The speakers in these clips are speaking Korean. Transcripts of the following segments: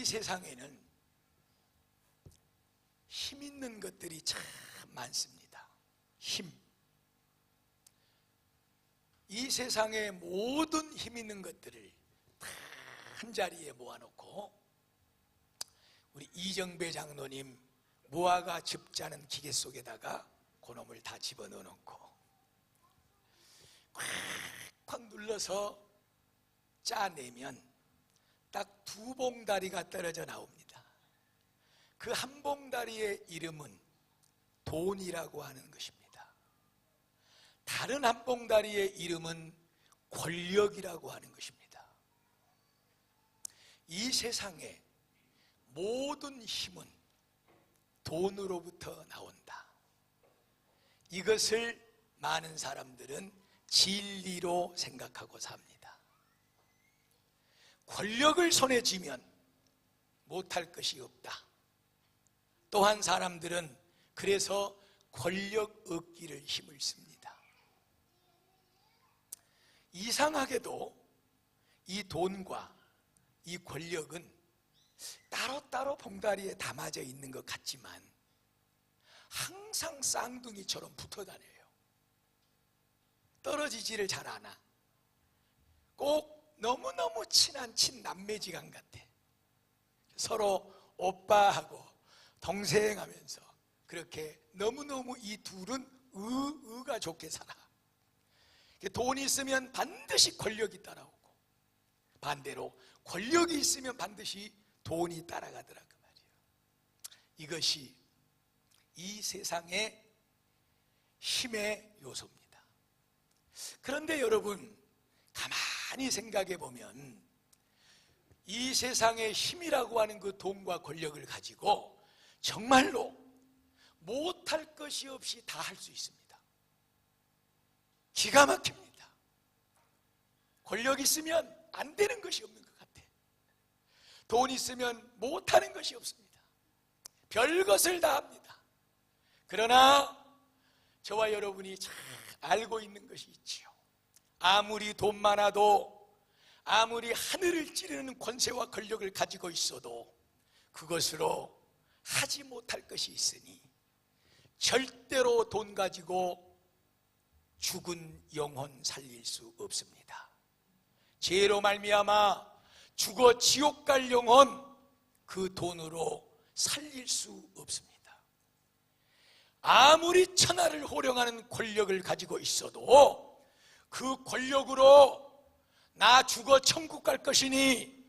이 세상에는 힘 있는 것들이 참 많습니다. 힘. 이 세상의 모든 힘 있는 것들을 다 한자리에 모아놓고 우리 이정배 장로님 무화과 즙자는 기계 속에다가 그놈을 다 집어넣어 놓고 콱콱 눌러서 짜내면 딱 2봉다리가 떨어져 나옵니다. 그 한 봉다리의 이름은 돈이라고 하는 것입니다. 다른 한 봉다리의 이름은 권력이라고 하는 것입니다. 이 세상의 모든 힘은 돈으로부터 나온다. 이것을 많은 사람들은 진리로 생각하고 삽니다. 권력을 손에 쥐면 못할 것이 없다. 또한 사람들은 그래서 권력 얻기를 힘을 씁니다. 이상하게도 이 돈과 이 권력은 따로따로 봉다리에 담아져 있는 것 같지만 항상 쌍둥이처럼 붙어 다녀요. 떨어지지를 잘 않아. 꼭 너무너무 친한 친남매지간 같아. 서로 오빠하고 동생 하면서 그렇게 너무너무 이 둘은 의가 좋게 살아. 돈이 있으면 반드시 권력이 따라오고 반대로 권력이 있으면 반드시 돈이 따라가더라 그 말이에요. 이것이 이 세상의 힘의 요소입니다. 그런데 여러분 가만히 생각해 보면 이 세상의 힘이라고 하는 그 돈과 권력을 가지고 정말로 못할 것이 없이 다 할 수 있습니다. 기가 막힙니다. 권력 있으면 안 되는 것이 없는 것 같아. 돈 있으면 못하는 것이 없습니다. 별것을 다 합니다. 그러나 저와 여러분이 잘 알고 있는 것이 있지요. 아무리 돈 많아도 아무리 하늘을 찌르는 권세와 권력을 가지고 있어도 그것으로 하지 못할 것이 있으니 절대로 돈 가지고 죽은 영혼 살릴 수 없습니다. 죄로 말미암아 죽어 지옥 갈 영혼 그 돈으로 살릴 수 없습니다. 아무리 천하를 호령하는 권력을 가지고 있어도 그 권력으로 나 죽어 천국 갈 것이니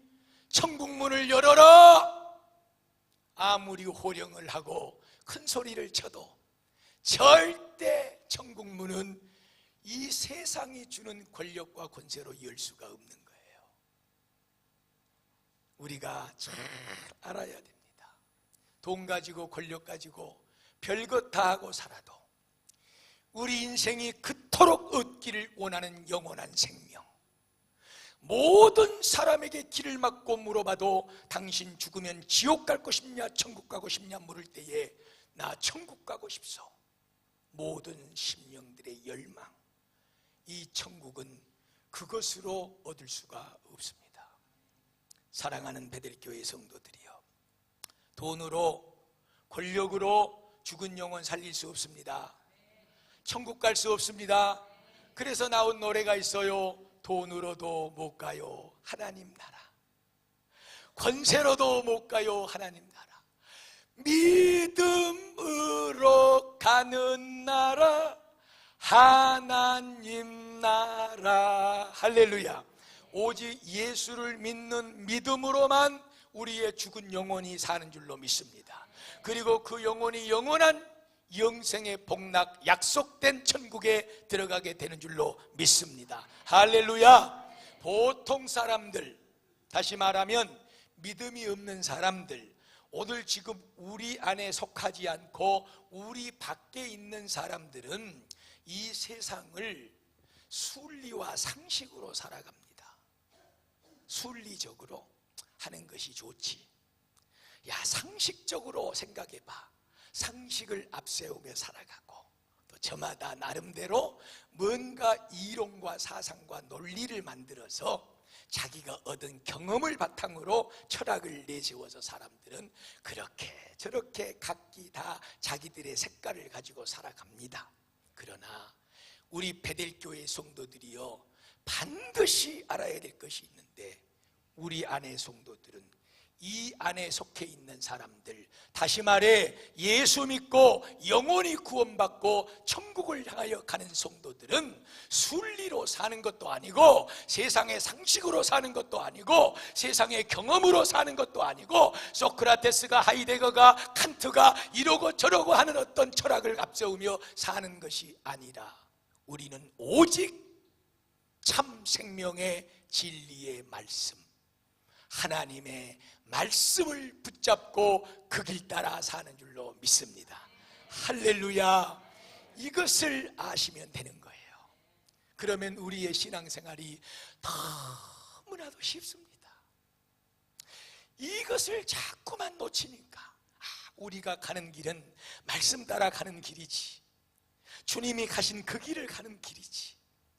천국 문을 열어라 아무리 호령을 하고 큰 소리를 쳐도 절대 천국 문은 이 세상이 주는 권력과 권세로 열 수가 없는 거예요. 우리가 잘 알아야 됩니다. 돈 가지고 권력 가지고 별것 다 하고 살아도 우리 인생이 그토록 얻기를 원하는 영원한 생명, 모든 사람에게 길을 막고 물어봐도 당신 죽으면 지옥 갈 것이냐 천국 가고 싶냐 물을 때에 나 천국 가고 싶소. 모든 심령들의 열망, 이 천국은 그것으로 얻을 수가 없습니다. 사랑하는 베들교회 성도들이여, 돈으로 권력으로 죽은 영혼 살릴 수 없습니다. 천국 갈 수 없습니다. 그래서 나온 노래가 있어요. 돈으로도 못 가요 하나님 나라, 권세로도 못 가요 하나님 나라, 믿음으로 가는 나라 하나님 나라. 할렐루야. 오직 예수를 믿는 믿음으로만 우리의 죽은 영혼이 사는 줄로 믿습니다. 그리고 그 영혼이 영원한 영생의 복락 약속된 천국에 들어가게 되는 줄로 믿습니다. 할렐루야. 보통 사람들, 다시 말하면 믿음이 없는 사람들, 오늘 지금 우리 안에 속하지 않고 우리 밖에 있는 사람들은 이 세상을 순리와 상식으로 살아갑니다. 순리적으로 하는 것이 좋지. 야, 상식적으로 생각해봐. 상식을 앞세우며 살아가고 또 저마다 나름대로 뭔가 이론과 사상과 논리를 만들어서 자기가 얻은 경험을 바탕으로 철학을 내세워서 사람들은 그렇게 저렇게 각기 다 자기들의 색깔을 가지고 살아갑니다. 그러나 우리 베델교회 성도들이요, 반드시 알아야 될 것이 있는데, 우리 안의 성도들은, 이 안에 속해 있는 사람들, 다시 말해 예수 믿고 영원히 구원받고 천국을 향하여 가는 성도들은 순리로 사는 것도 아니고, 세상의 상식으로 사는 것도 아니고, 세상의 경험으로 사는 것도 아니고, 소크라테스가, 하이데거가, 칸트가 이러고 저러고 하는 어떤 철학을 앞세우며 사는 것이 아니라, 우리는 오직 참 생명의 진리의 말씀, 하나님의 말씀을 붙잡고 그 길 따라 사는 줄로 믿습니다. 할렐루야. 이것을 아시면 되는 거예요. 그러면 우리의 신앙생활이 너무나도 쉽습니다. 이것을 자꾸만 놓치니까, 우리가 가는 길은 말씀 따라 가는 길이지, 주님이 가신 그 길을 가는 길이지,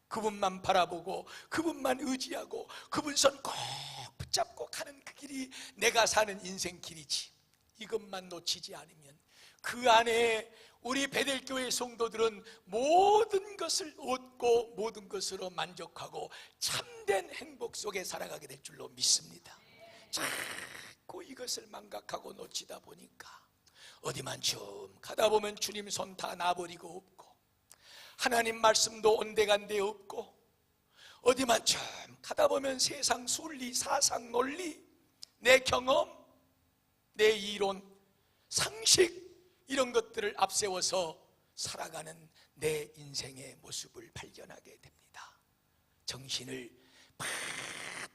그분만 바라보고 그분만 의지하고 그분 손 꼭 붙잡고 가는 그 길이 내가 사는 인생 길이지, 이것만 놓치지 않으면 그 안에 우리 베델교회 성도들은 모든 것을 얻고 모든 것으로 만족하고 참된 행복 속에 살아가게 될 줄로 믿습니다. 자꾸 이것을 망각하고 놓치다 보니까 어디만 좀 가다 보면 주님 손 다 놔버리고 없고, 하나님 말씀도 온데간데 없고, 어디만 좀 가다 보면 세상 순리, 사상, 논리, 내 경험, 내 이론, 상식, 이런 것들을 앞세워서 살아가는 내 인생의 모습을 발견하게 됩니다. 정신을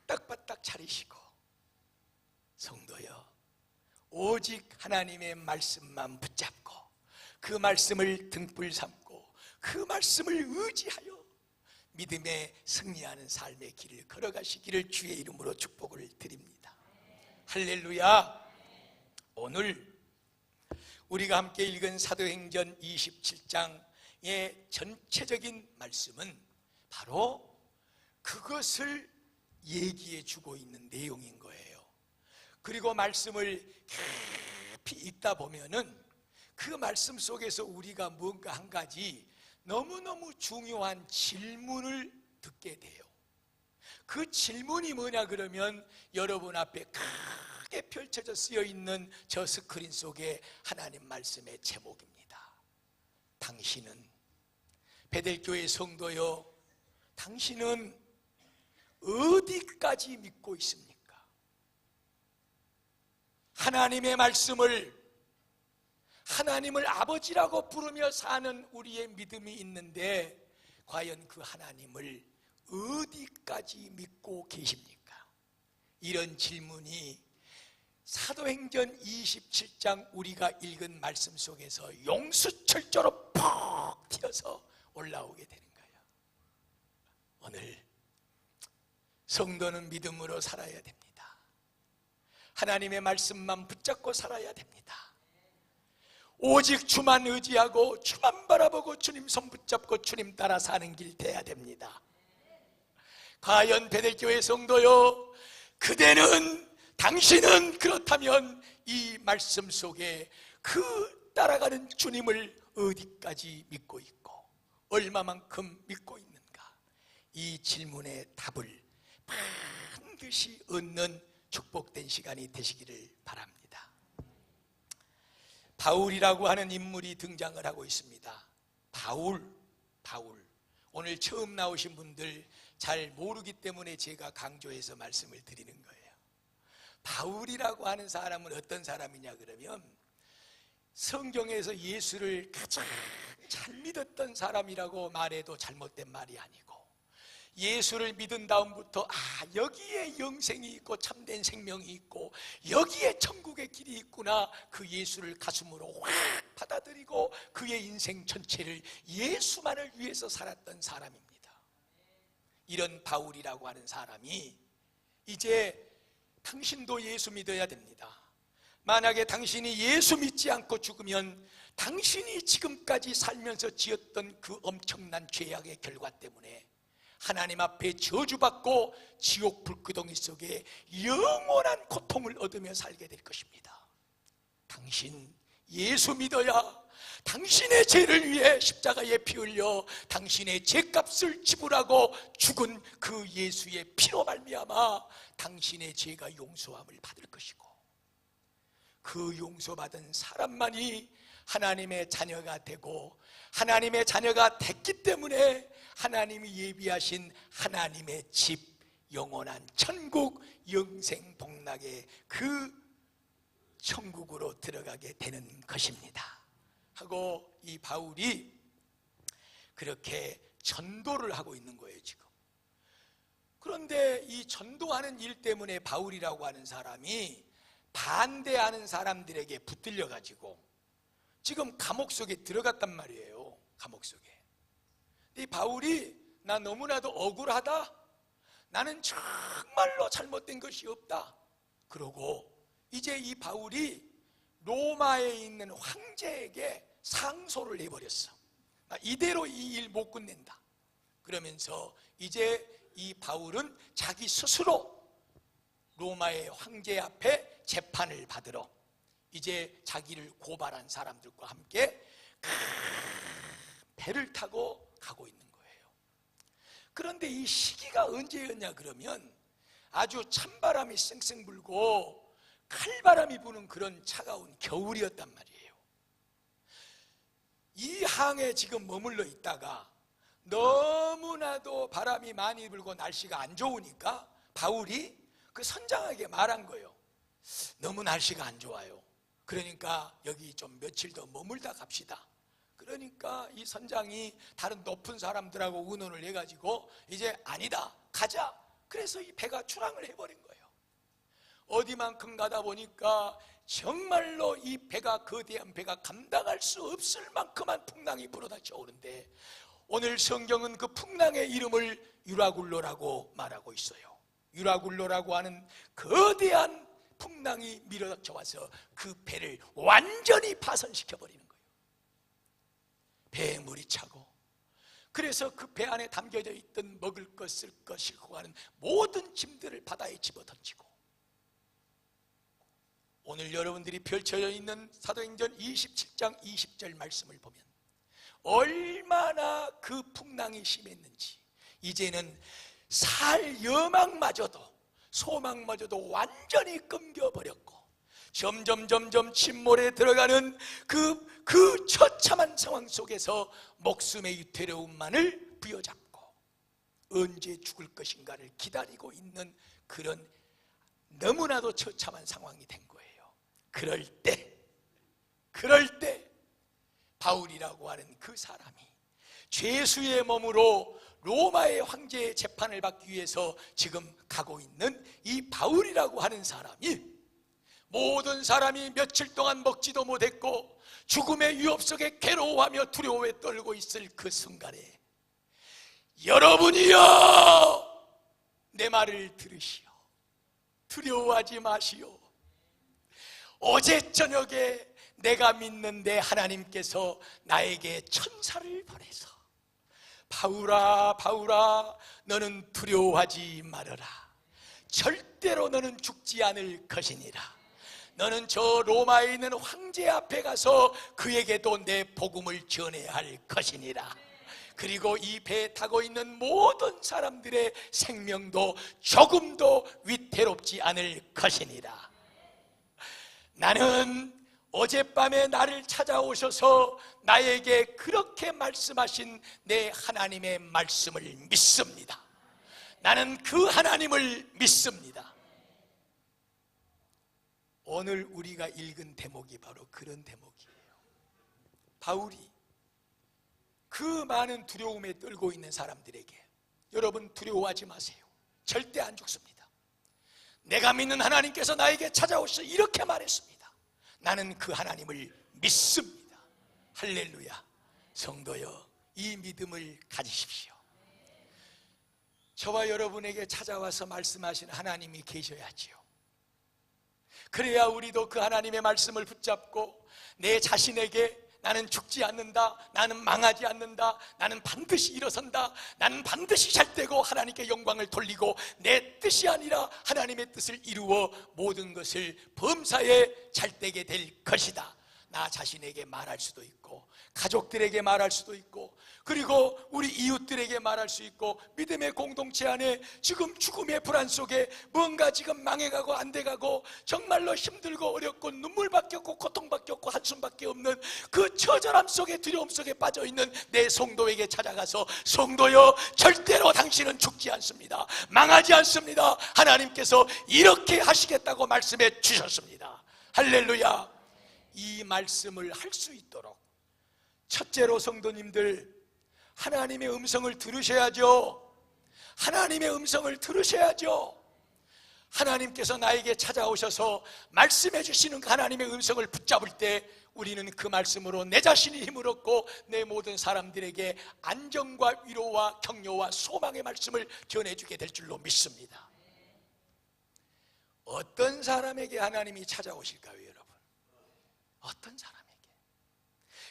바닥바닥 차리시고, 성도여, 오직 하나님의 말씀만 붙잡고 그 말씀을 등불 삼고 그 말씀을 의지하여 믿음에 승리하는 삶의 길을 걸어가시기를 주의 이름으로 축복을 드립니다. 할렐루야. 오늘 우리가 함께 읽은 사도행전 27장의 전체적인 말씀은 바로 그것을 얘기해 주고 있는 내용인 거예요. 그리고 말씀을 깊이 읽다 보면은 그 말씀 속에서 우리가 뭔가 한 가지 너무너무 중요한 질문을 듣게 돼요. 그 질문이 뭐냐 그러면, 여러분 앞에 크게 펼쳐져 쓰여 있는 저 스크린 속에 하나님 말씀의 제목입니다. 당신은, 베델교회 성도여, 당신은 어디까지 믿고 있습니까? 하나님의 말씀을, 하나님을 아버지라고 부르며 사는 우리의 믿음이 있는데, 과연 그 하나님을 어디까지 믿고 계십니까? 이런 질문이 사도행전 27장 우리가 읽은 말씀 속에서 용수철조로 퍽 튀어서 올라오게 되는 거예요. 오늘 성도는 믿음으로 살아야 됩니다. 하나님의 말씀만 붙잡고 살아야 됩니다. 오직 주만 의지하고 주만 바라보고 주님 손 붙잡고 주님 따라 사는 길 돼야 됩니다. 과연 베델교회 성도요, 그대는, 당신은 그렇다면 이 말씀 속에 그 따라가는 주님을 어디까지 믿고 있고 얼마만큼 믿고 있는가? 이 질문의 답을 반드시 얻는 축복된 시간이 되시기를 바랍니다. 바울이라고 하는 인물이 등장을 하고 있습니다. 바울. 오늘 처음 나오신 분들 잘 모르기 때문에 제가 강조해서 말씀을 드리는 거예요. 바울이라고 하는 사람은 어떤 사람이냐 그러면, 성경에서 예수를 가장 잘 믿었던 사람이라고 말해도 잘못된 말이 아니고, 예수를 믿은 다음부터 여기에 영생이 있고 참된 생명이 있고 여기에 천국의 길이 있구나, 그 예수를 가슴으로 확 받아들이고 그의 인생 전체를 예수만을 위해서 살았던 사람입니다. 이런 바울이라고 하는 사람이 이제 당신도 예수 믿어야 됩니다. 만약에 당신이 예수 믿지 않고 죽으면 당신이 지금까지 살면서 지었던 그 엄청난 죄악의 결과 때문에 하나님 앞에 저주받고 지옥 불구덩이 속에 영원한 고통을 얻으며 살게 될 것입니다. 당신 예수 믿어야 당신의 죄를 위해 십자가에 피 흘려 당신의 죄값을 지불하고 죽은 그 예수의 피로 말미암아 당신의 죄가 용서함을 받을 것이고, 그 용서받은 사람만이 하나님의 자녀가 되고, 하나님의 자녀가 됐기 때문에 하나님이 예비하신 하나님의 집, 영원한 천국, 영생 복락의 그 천국으로 들어가게 되는 것입니다 하고, 이 바울이 그렇게 전도를 하고 있는 거예요 지금. 그런데 이 전도하는 일 때문에 바울이라고 하는 사람이 반대하는 사람들에게 붙들려 가지고 지금 감옥 속에 들어갔단 말이에요. 감옥 속에. 이 바울이 나 너무나도 억울하다, 나는 정말로 잘못된 것이 없다 그러고, 이제 이 바울이 로마에 있는 황제에게 상소를 해버렸어. 나 이대로 이 일 못 끝낸다 그러면서 이제 이 바울은 자기 스스로 로마의 황제 앞에 재판을 받으러 이제 자기를 고발한 사람들과 함께 배를 타고 가고 있는 거예요. 그런데 이 시기가 언제였냐 그러면 아주 찬바람이 쌩쌩 불고 칼바람이 부는 그런 차가운 겨울이었단 말이에요. 이 항에 지금 머물러 있다가 너무나도 바람이 많이 불고 날씨가 안 좋으니까 바울이 그 선장에게 말한 거예요. 너무 날씨가 안 좋아요. 그러니까 여기 좀 며칠 더 머물다 갑시다. 그러니까 이 선장이 다른 높은 사람들하고 의논을 해가지고 이제 아니다, 가자. 그래서 이 배가 출항을 해버린 거예요. 어디만큼 가다 보니까 정말로 이 배가, 거대한 배가 감당할 수 없을 만큼한 풍랑이 불어닥쳐 오는데, 오늘 성경은 그 풍랑의 이름을 유라굴로라고 말하고 있어요. 유라굴로라고 하는 거대한 풍랑이 밀어닥쳐 와서 그 배를 완전히 파손시켜 버리는 거예요. 배에 물이 차고, 그래서 그 배 안에 담겨져 있던 먹을 것, 쓸 것, 싣고 가는 모든 짐들을 바다에 집어던지고, 오늘 여러분들이 펼쳐져 있는 사도행전 27장 20절 말씀을 보면 얼마나 그 풍랑이 심했는지, 이제는 살 여망마저도 소망마저도 완전히 끊겨버렸고, 점점 침몰에 들어가는 그 처참한 상황 속에서 목숨의 유태로움만을 부여잡고 언제 죽을 것인가를 기다리고 있는 그런 너무나도 처참한 상황이 된 거예요. 그럴 때 바울이라고 하는 그 사람이 죄수의 몸으로 로마의 황제의 재판을 받기 위해서 지금 가고 있는 이 바울이라고 하는 사람이, 모든 사람이 며칠 동안 먹지도 못했고 죽음의 위협 속에 괴로워하며 두려움에 떨고 있을 그 순간에, 여러분이여 내 말을 들으시오. 두려워하지 마시오. 어제 저녁에 내가 믿는 내 하나님께서 나에게 천사를 보내서 바울아 바울아 너는 두려워하지 말아라. 절대로 너는 죽지 않을 것이니라. 너는 저 로마에 있는 황제 앞에 가서 그에게도 내 복음을 전해야 할 것이니라. 그리고 이 배에 타고 있는 모든 사람들의 생명도 조금도 위태롭지 않을 것이니라. 나는 어젯밤에 나를 찾아오셔서 나에게 그렇게 말씀하신 내 하나님의 말씀을 믿습니다. 나는 그 하나님을 믿습니다. 오늘 우리가 읽은 대목이 바로 그런 대목이에요. 바울이 그 많은 두려움에 떨고 있는 사람들에게, 여러분 두려워하지 마세요. 절대 안 죽습니다. 내가 믿는 하나님께서 나에게 찾아오셔서 이렇게 말했습니다. 나는 그 하나님을 믿습니다. 할렐루야. 성도여, 이 믿음을 가지십시오. 저와 여러분에게 찾아와서 말씀하신 하나님이 계셔야지요. 그래야 우리도 그 하나님의 말씀을 붙잡고 내 자신에게, 나는 죽지 않는다, 나는 망하지 않는다, 나는 반드시 일어선다, 나는 반드시 잘되고 하나님께 영광을 돌리고 내 뜻이 아니라 하나님의 뜻을 이루어 모든 것을 범사에 잘되게 될 것이다. 나 자신에게 말할 수도 있고, 가족들에게 말할 수도 있고, 그리고 우리 이웃들에게 말할 수 있고, 믿음의 공동체 안에 지금 죽음의 불안 속에 뭔가 지금 망해가고 안 돼가고 정말로 힘들고 어렵고 눈물밖에 없고 고통밖에 없고 한숨밖에 없는 그 처절함 속에, 두려움 속에 빠져있는 내 성도에게 찾아가서, 성도여, 절대로 당신은 죽지 않습니다, 망하지 않습니다, 하나님께서 이렇게 하시겠다고 말씀해 주셨습니다. 할렐루야. 이 말씀을 할 수 있도록 첫째로 성도님들, 하나님의 음성을 들으셔야죠. 하나님의 음성을 들으셔야죠. 하나님께서 나에게 찾아오셔서 말씀해 주시는 하나님의 음성을 붙잡을 때 우리는 그 말씀으로 내 자신이 힘을 얻고 내 모든 사람들에게 안정과 위로와 격려와 소망의 말씀을 전해주게 될 줄로 믿습니다. 어떤 사람에게 하나님이 찾아오실까요, 여러분? 어떤 사람에게?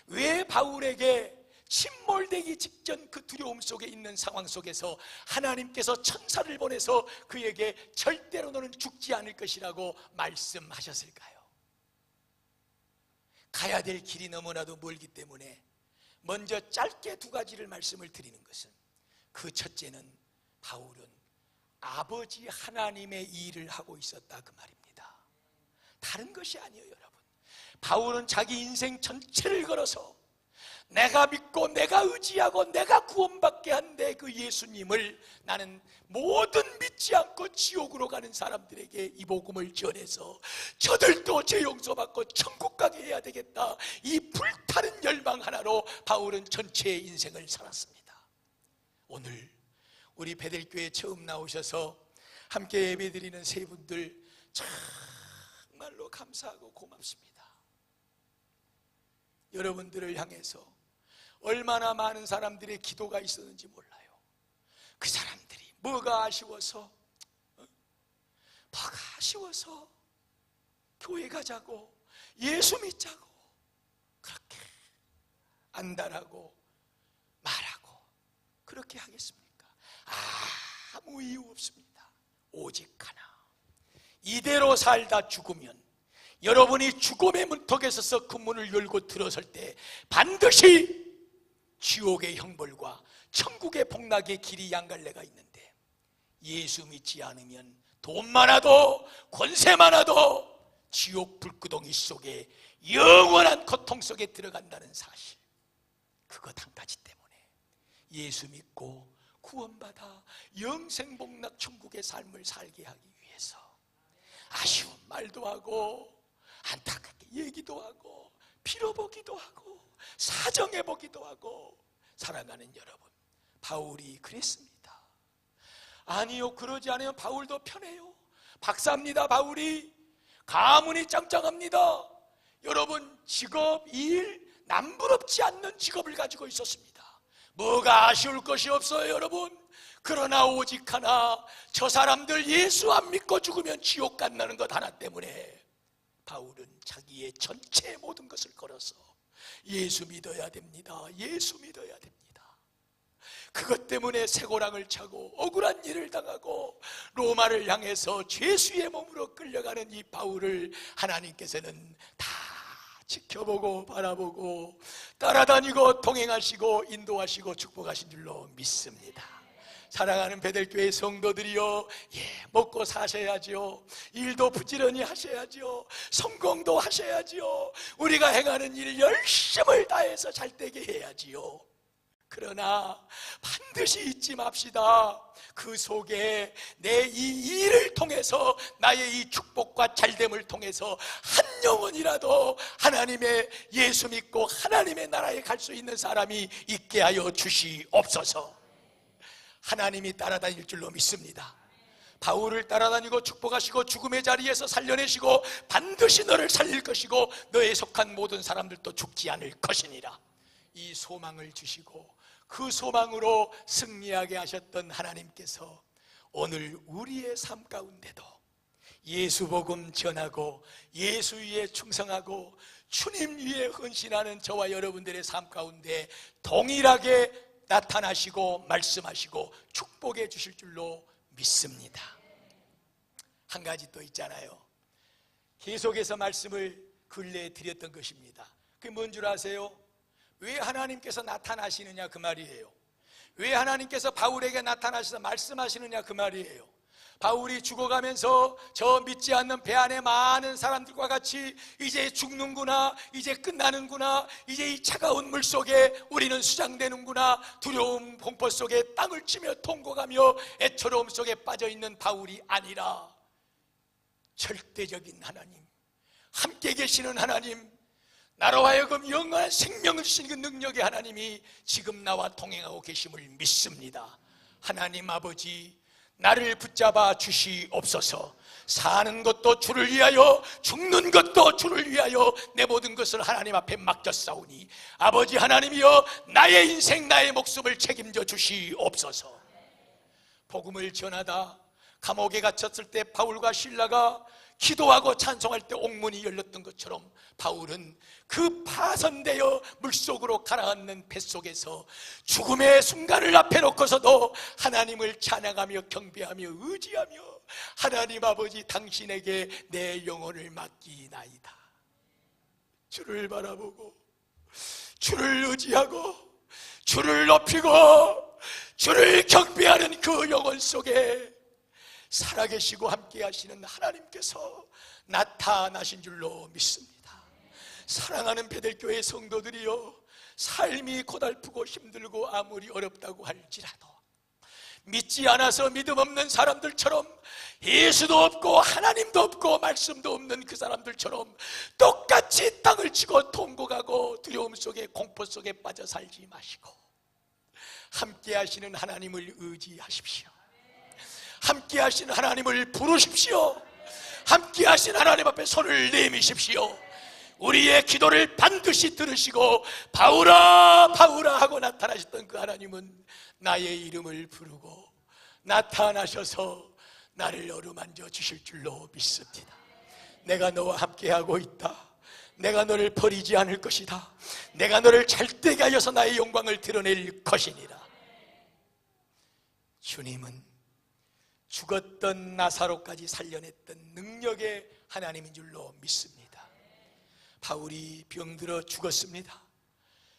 왜 바울에게 침몰되기 직전 그 두려움 속에 있는 상황 속에서 하나님께서 천사를 보내서 그에게 절대로 너는 죽지 않을 것이라고 말씀하셨을까요? 가야 될 길이 너무나도 멀기 때문에 먼저 짧게 두 가지를 말씀을 드리는 것은, 그 첫째는 바울은 아버지 하나님의 일을 하고 있었다, 그 말입니다. 다른 것이 아니에요, 여러분. 바울은 자기 인생 전체를 걸어서 내가 믿고 내가 의지하고 내가 구원받게 한 내 그 예수님을 나는 모든 믿지 않고 지옥으로 가는 사람들에게 이 복음을 전해서 저들도 죄 용서받고 천국 가게 해야 되겠다, 이 불타는 열망 하나로 바울은 전체의 인생을 살았습니다. 오늘 우리 베델교회 처음 나오셔서 함께 예배드리는 세 분들 정말로 감사하고 고맙습니다. 여러분들을 향해서 얼마나 많은 사람들의 기도가 있었는지 몰라요. 그 사람들이 뭐가 아쉬워서 교회 가자고, 예수 믿자고 그렇게 안달하고 말하고 그렇게 하겠습니까? 아무 이유 없습니다. 오직 하나, 이대로 살다 죽으면 여러분이 죽음의 문턱에 서서 그 문을 열고 들어설 때 반드시 지옥의 형벌과 천국의 복락의 길이 양갈래가 있는데, 예수 믿지 않으면 돈 많아도 권세 많아도 지옥 불구덩이 속에 영원한 고통 속에 들어간다는 사실, 그것 한 가지 때문에 예수 믿고 구원받아 영생복락 천국의 삶을 살게 하기 위해서 아쉬운 말도 하고 안타깝게 얘기도 하고 빌어보기도 하고 사정해보기도 하고 살아가는 여러분, 바울이 그랬습니다. 아니요, 그러지 않으면 바울도 편해요. 박사입니다. 바울이 가문이 짱짱합니다. 여러분, 직업, 일, 남부럽지 않는 직업을 가지고 있었습니다. 뭐가 아쉬울 것이 없어요, 여러분. 그러나 오직 하나, 저 사람들 예수 안 믿고 죽으면 지옥 간다는 것 하나 때문에 바울은 자기의 전체 모든 것을 걸어서 예수 믿어야 됩니다, 예수 믿어야 됩니다. 그것 때문에 쇠고랑을 차고 억울한 일을 당하고 로마를 향해서 죄수의 몸으로 끌려가는 이 바울을 하나님께서는 다 지켜보고 바라보고 따라다니고 동행하시고 인도하시고 축복하신 줄로 믿습니다. 사랑하는 베델교회 성도들이요, 먹고 사셔야지요, 일도 부지런히 하셔야지요, 성공도 하셔야지요, 우리가 행하는 일 열심을 다해서 잘되게 해야지요. 그러나 반드시 잊지 맙시다. 그 속에 내 이 일을 통해서, 나의 이 축복과 잘됨을 통해서 한 영혼이라도 하나님의 예수 믿고 하나님의 나라에 갈 수 있는 사람이 있게 하여 주시옵소서. 하나님이 따라다닐 줄로 믿습니다. 바울을 따라다니고 축복하시고 죽음의 자리에서 살려내시고 반드시 너를 살릴 것이고 너에 속한 모든 사람들도 죽지 않을 것이니라, 이 소망을 주시고 그 소망으로 승리하게 하셨던 하나님께서 오늘 우리의 삶 가운데도 예수 복음 전하고 예수 위에 충성하고 주님 위에 헌신하는 저와 여러분들의 삶 가운데 동일하게 나타나시고 말씀하시고 축복해 주실 줄로 믿습니다. 한 가지 또 있잖아요. 계속해서 말씀을 근래에 드렸던 것입니다. 그게 뭔 줄 아세요? 왜 하나님께서 나타나시느냐 그 말이에요. 왜 하나님께서 바울에게 나타나셔서 말씀하시느냐 그 말이에요. 바울이 죽어가면서 저 믿지 않는 배 안에 많은 사람들과 같이 이제 죽는구나, 이제 끝나는구나, 이제 이 차가운 물 속에 우리는 수장되는구나, 두려움 공포 속에 땅을 치며 통곡하며 애처로움 속에 빠져있는 바울이 아니라 절대적인 하나님, 함께 계시는 하나님, 나로 하여금 영원한 생명을 주시는 그 능력의 하나님이 지금 나와 동행하고 계심을 믿습니다. 하나님 아버지, 나를 붙잡아 주시옵소서. 사는 것도 주를 위하여, 죽는 것도 주를 위하여 내 모든 것을 하나님 앞에 맡겼사오니 아버지 하나님이여, 나의 인생 나의 목숨을 책임져 주시옵소서. 복음을 전하다 감옥에 갇혔을 때 바울과 실라가 기도하고 찬송할 때 옥문이 열렸던 것처럼 바울은 그 파손되어 물속으로 가라앉는 뱃속에서 죽음의 순간을 앞에 놓고서도 하나님을 찬양하며 경배하며 의지하며 하나님 아버지, 당신에게 내 영혼을 맡기나이다. 주를 바라보고 주를 의지하고 주를 높이고 주를 경배하는 그 영혼 속에 살아계시고 함께 하시는 하나님께서 나타나신 줄로 믿습니다. 사랑하는 베델교회 성도들이여, 삶이 고달프고 힘들고 아무리 어렵다고 할지라도 믿지 않아서 믿음 없는 사람들처럼, 예수도 없고 하나님도 없고 말씀도 없는 그 사람들처럼 똑같이 땅을 치고 통곡하고 두려움 속에 공포 속에 빠져 살지 마시고 함께 하시는 하나님을 의지하십시오. 함께 하시는 하나님을 부르십시오. 함께 하시는 하나님 앞에 손을 내미십시오. 우리의 기도를 반드시 들으시고 바울아 바울아 하고 나타나셨던 그 하나님은 나의 이름을 부르고 나타나셔서 나를 어루만져 주실 줄로 믿습니다. 내가 너와 함께하고 있다. 내가 너를 버리지 않을 것이다. 내가 너를 잘되게 하여서 나의 영광을 드러낼 것이니라. 주님은 죽었던 나사로까지 살려냈던 능력의 하나님인 줄로 믿습니다. 바울이 병들어 죽었습니다.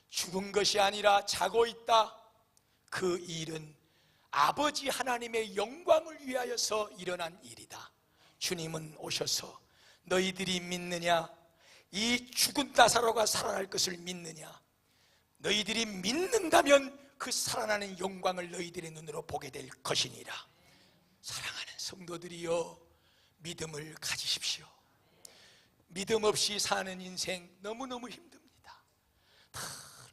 죽은 것이 아니라 자고 있다. 그 일은 아버지 하나님의 영광을 위하여서 일어난 일이다. 주님은 오셔서 너희들이 믿느냐? 이 죽은 나사로가 살아날 것을 믿느냐? 너희들이 믿는다면 그 살아나는 영광을 너희들의 눈으로 보게 될 것이니라. 사랑하는 성도들이여, 믿음을 가지십시오. 믿음 없이 사는 인생 너무너무 힘듭니다. 다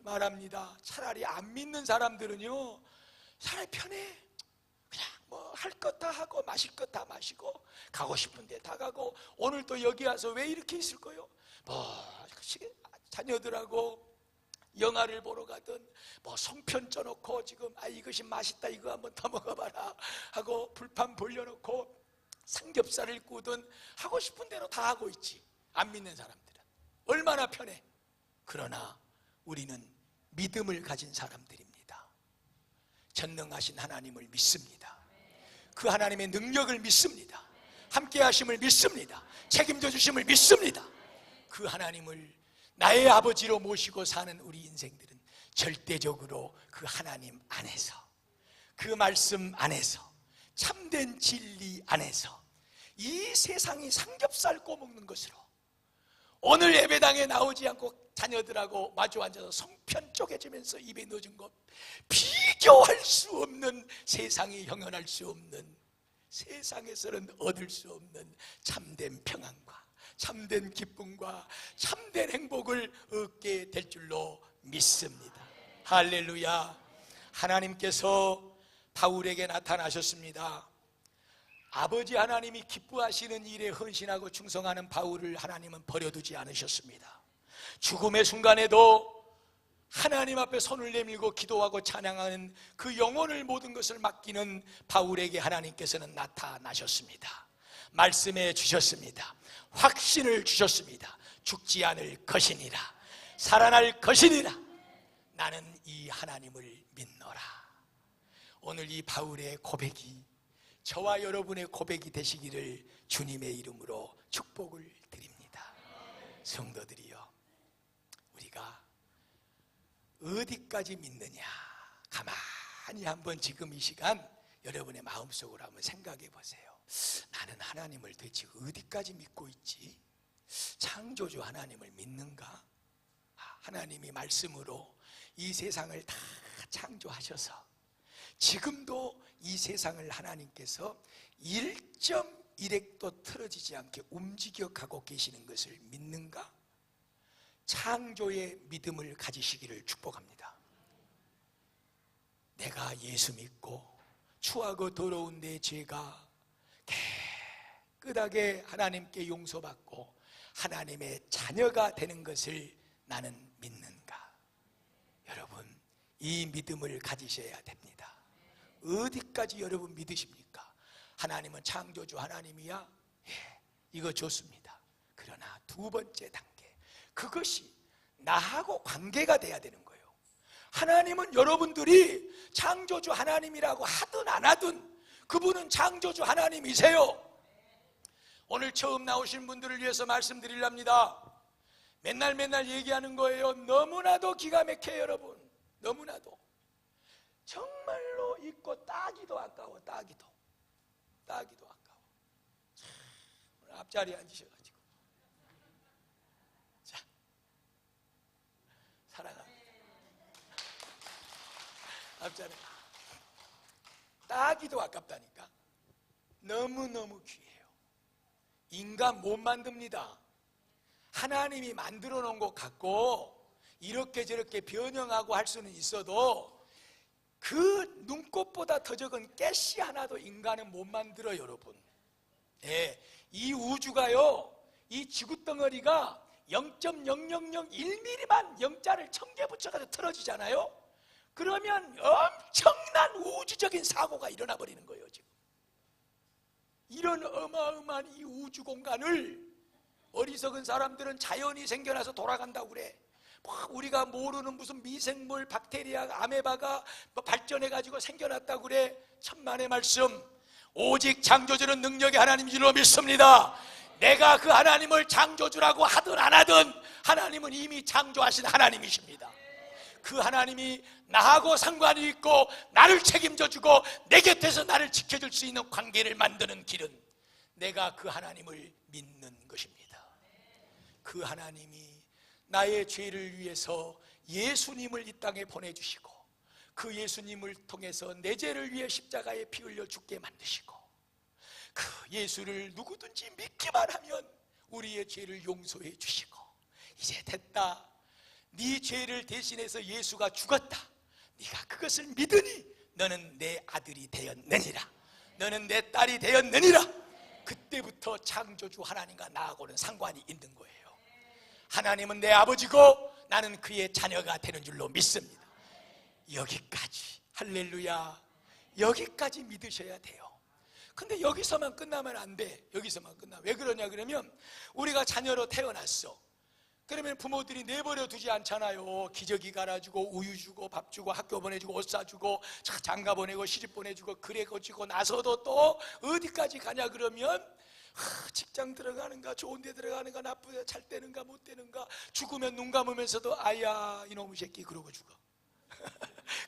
말합니다. 차라리 안 믿는 사람들은요, 차라리 편해. 그냥 뭐 할 것 다 하고 마실 것 다 마시고 가고 싶은 데 다 가고, 오늘 또 여기 와서 왜 이렇게 있을 거요? 뭐 자녀들하고 영화를 보러 가든 뭐 송편 쪄놓고 지금 이것이 맛있다, 이거 한번 더 먹어봐라 하고 불판 벌려놓고 삼겹살을 구우든 하고 싶은 대로 다 하고 있지. 안 믿는 사람들은 얼마나 편해. 그러나 우리는 믿음을 가진 사람들입니다. 전능하신 하나님을 믿습니다. 그 하나님의 능력을 믿습니다. 함께 하심을 믿습니다. 책임져 주심을 믿습니다. 그 하나님을 나의 아버지로 모시고 사는 우리 인생들은 절대적으로 그 하나님 안에서, 그 말씀 안에서, 참된 진리 안에서 이 세상이 삼겹살 꼬먹는 것으로, 오늘 예배당에 나오지 않고 자녀들하고 마주 앉아서 송편 쪼개지면서 입에 넣어준 것, 비교할 수 없는, 세상이 형언할 수 없는, 세상에서는 얻을 수 없는 참된 평안과 참된 기쁨과 참된 행복을 얻게 될 줄로 믿습니다. 할렐루야. 하나님께서 바울에게 나타나셨습니다. 아버지 하나님이 기뻐하시는 일에 헌신하고 충성하는 바울을 하나님은 버려두지 않으셨습니다. 죽음의 순간에도 하나님 앞에 손을 내밀고 기도하고 찬양하는 그 영혼을, 모든 것을 맡기는 바울에게 하나님께서는 나타나셨습니다. 말씀해 주셨습니다. 확신을 주셨습니다. 죽지 않을 것이니라, 살아날 것이니라. 나는 이 하나님을 믿노라. 오늘 이 바울의 고백이 저와 여러분의 고백이 되시기를 주님의 이름으로 축복을 드립니다. 성도들이여, 우리가 어디까지 믿느냐, 가만히 한번 지금 이 시간 여러분의 마음속으로 한번 생각해 보세요. 나는 하나님을 대체 어디까지 믿고 있지? 창조주 하나님을 믿는가? 하나님이 말씀으로 이 세상을 다 창조하셔서 지금도 이 세상을 하나님께서 1.1핵도 틀어지지 않게 움직여가고 계시는 것을 믿는가? 창조의 믿음을 가지시기를 축복합니다. 내가 예수 믿고 추하고 더러운 내 죄가 깨끗하게 하나님께 용서받고 하나님의 자녀가 되는 것을 나는 믿는가? 여러분, 이 믿음을 가지셔야 됩니다. 어디까지 여러분 믿으십니까? 하나님은 창조주 하나님이야? 예, 이거 좋습니다. 그러나 두 번째 단계, 그것이 나하고 관계가 돼야 되는 거예요. 하나님은 여러분들이 창조주 하나님이라고 하든 안 하든 그분은 창조주 하나님이세요. 오늘 처음 나오신 분들을 위해서 말씀드리랍니다. 맨날 얘기하는 거예요. 너무나도 기가 막혀요, 여러분. 너무나도 정말로 있고 따기도 아까워. 따기도 아까워. 오늘 앞자리에 앉으셔가지고 자, 사랑합니다. 앞자리 따기도 아깝다니까. 너무너무 귀해요. 인간 못 만듭니다. 하나님이 만들어 놓은 것 같고 이렇게 저렇게 변형하고 할 수는 있어도 그 눈꽃보다 더 적은 가시 하나도 인간은 못 만들어요, 여러분. 예, 이 우주가요, 이 지구덩어리가 0.0001mm만 영자를 1000개 붙여가지고 틀어지잖아요. 그러면 엄청난 우주적인 사고가 일어나 버리는 거예요. 지금 이런 어마어마한 이 우주 공간을 어리석은 사람들은 자연이 생겨나서 돌아간다고 그래. 우리가 모르는 무슨 미생물, 박테리아, 아메바가 발전해가지고 생겨났다고 그래. 천만의 말씀. 오직 창조주는 능력의 하나님인 줄로 믿습니다. 내가 그 하나님을 창조주라고 하든 안 하든 하나님은 이미 창조하신 하나님이십니다. 그 하나님이 나하고 상관이 있고 나를 책임져주고 내 곁에서 나를 지켜줄 수 있는 관계를 만드는 길은 내가 그 하나님을 믿는 것입니다. 그 하나님이 나의 죄를 위해서 예수님을 이 땅에 보내주시고 그 예수님을 통해서 내 죄를 위해 십자가에 피 흘려 죽게 만드시고 그 예수를 누구든지 믿기만 하면 우리의 죄를 용서해 주시고 이제 됐다, 네 죄를 대신해서 예수가 죽었다, 네가 그것을 믿으니 너는 내 아들이 되었느니라, 너는 내 딸이 되었느니라. 그때부터 창조주 하나님과 나하고는 상관이 있는 거예요. 하나님은 내 아버지고 나는 그의 자녀가 되는 줄로 믿습니다. 여기까지, 할렐루야, 여기까지 믿으셔야 돼요. 근데 여기서만 끝나면 안 돼. 여기서만 끝나. 왜 그러냐 그러면 우리가 자녀로 태어났어. 그러면 부모들이 내버려 두지 않잖아요. 기저귀 갈아주고 우유 주고 밥 주고 학교 보내주고 옷 사주고 장가 보내고 시집 보내주고 그래 거치고 나서도 또 어디까지 가냐 그러면 직장 들어가는가, 좋은 데 들어가는가, 나쁜 데 잘 되는가 못 되는가, 죽으면 눈 감으면서도 아야 이놈의 새끼 그러고 죽어.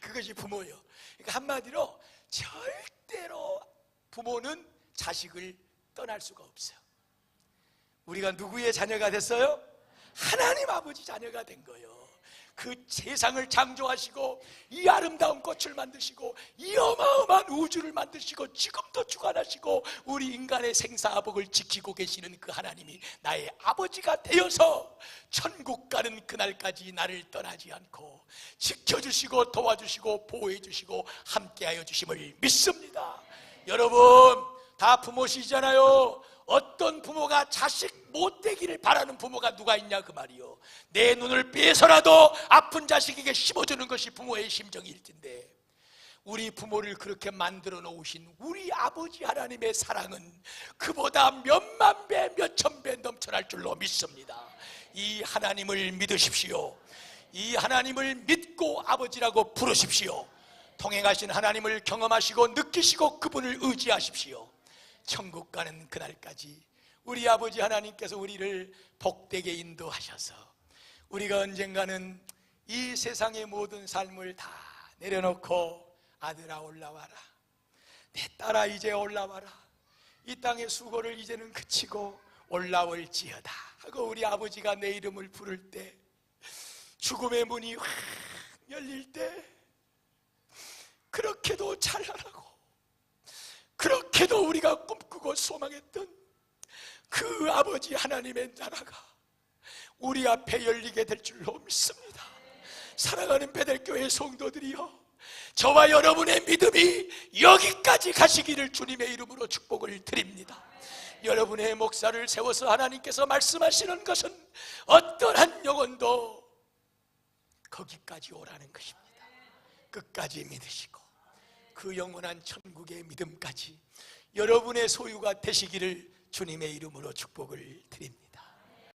그것이 부모예요. 그러니까 한마디로 절대로 부모는 자식을 떠날 수가 없어요. 우리가 누구의 자녀가 됐어요? 하나님 아버지 자녀가 된 거예요. 그 세상을 창조하시고 이 아름다운 꽃을 만드시고 이 어마어마한 우주를 만드시고 지금도 주관하시고 우리 인간의 생사화복을 지키고 계시는 그 하나님이 나의 아버지가 되어서 천국 가는 그날까지 나를 떠나지 않고 지켜주시고 도와주시고 보호해주시고 함께하여 주심을 믿습니다. 여러분 다 부모시잖아요. 어떤 부모가 자식 못되기를 바라는 부모가 누가 있냐 그 말이요. 내 눈을 빼서라도 아픈 자식에게 심어주는 것이 부모의 심정일 텐데 우리 부모를 그렇게 만들어 놓으신 우리 아버지 하나님의 사랑은 그보다 몇만 배, 몇천 배 넘쳐날 줄로 믿습니다. 이 하나님을 믿으십시오. 이 하나님을 믿고 아버지라고 부르십시오. 통행하신 하나님을 경험하시고 느끼시고 그분을 의지하십시오. 천국 가는 그날까지 우리 아버지 하나님께서 우리를 복되게 인도하셔서 우리가 언젠가는 이 세상의 모든 삶을 다 내려놓고 아들아 올라와라, 내 딸아 이제 올라와라, 이 땅의 수고를 이제는 그치고 올라올지어다 하고 우리 아버지가 내 이름을 부를 때, 죽음의 문이 확 열릴 때 그렇게도 잘하라고, 그렇게도 우리가 꿈꾸고 소망했던 그 아버지 하나님의 나라가 우리 앞에 열리게 될 줄로 믿습니다. 사랑하는 베델교회 성도들이여, 저와 여러분의 믿음이 여기까지 가시기를 주님의 이름으로 축복을 드립니다. 여러분의 목사를 세워서 하나님께서 말씀하시는 것은 어떠한 영혼도 거기까지 오라는 것입니다. 끝까지 믿으시고 그 영원한 천국의 믿음까지 여러분의 소유가 되시기를 주님의 이름으로 축복을 드립니다.